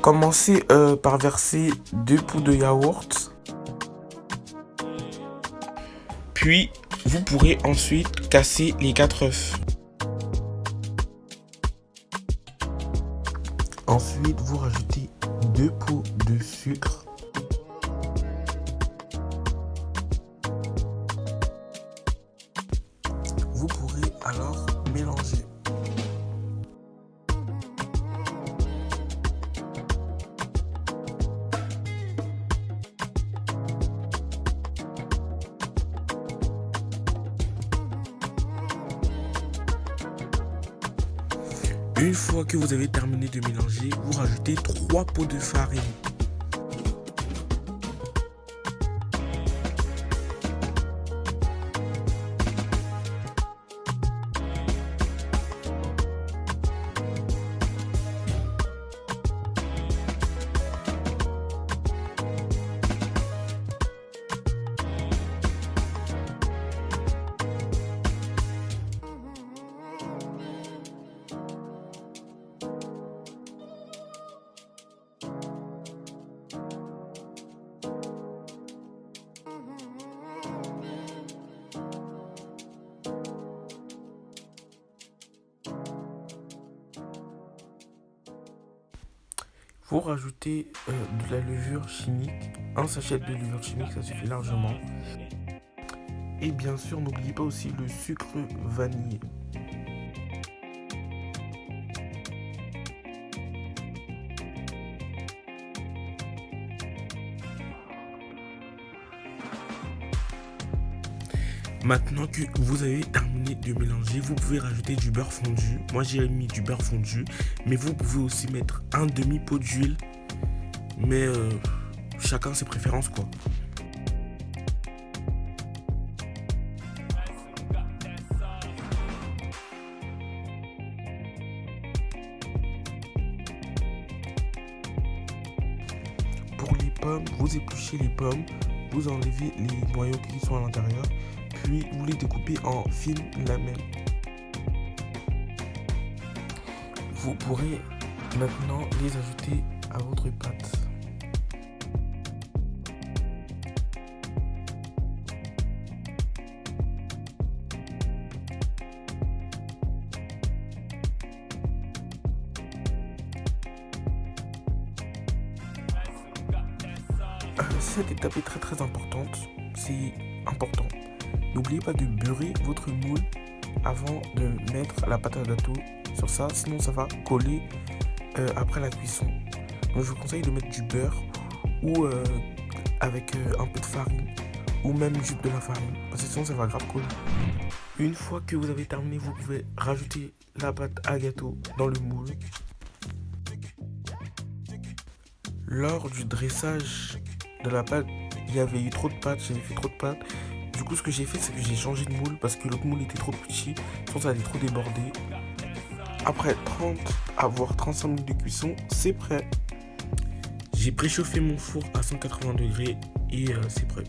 Commencez par verser 2 pots de yaourt. Puis, vous pourrez ensuite casser les 4 œufs. Ensuite, vous rajoutez 2 pots de sucre. Vous pourrez alors mélanger. Une fois que vous avez terminé de mélanger, vous rajoutez 3 pots de farine. Vous rajoutez de la levure chimique, un sachet de levure chimique, ça suffit largement. Et bien sûr, n'oubliez pas aussi le sucre vanillé. Maintenant que vous avez terminé de mélanger, vous pouvez rajouter du beurre fondu. Moi j'ai mis du beurre fondu, mais vous pouvez aussi mettre un demi-pot d'huile. Mais chacun ses préférences quoi. Pour les pommes, vous épluchez les pommes, vous enlevez les noyaux qui sont à l'intérieur. Puis vous les découpez en fines lamelles. Vous pourrez maintenant les ajouter à votre pâte. Cette étape est très importante, c'est important. N'oubliez pas de beurrer votre moule avant de mettre la pâte à gâteau sur ça, sinon ça va coller après la cuisson. Donc je vous conseille de mettre du beurre ou avec un peu de farine ou même juste de la farine, parce que sinon ça va grave coller. Une fois que vous avez terminé, vous pouvez rajouter la pâte à gâteau dans le moule. Lors du dressage de la pâte, il y avait eu trop de pâte, j'avais fait trop de pâte. Du coup, ce que j'ai fait, c'est que j'ai changé de moule parce que l'autre moule était trop petit. Je pense que ça allait trop déborder. Après 35 minutes de cuisson, c'est prêt. J'ai préchauffé mon four à 180 degrés et c'est prêt.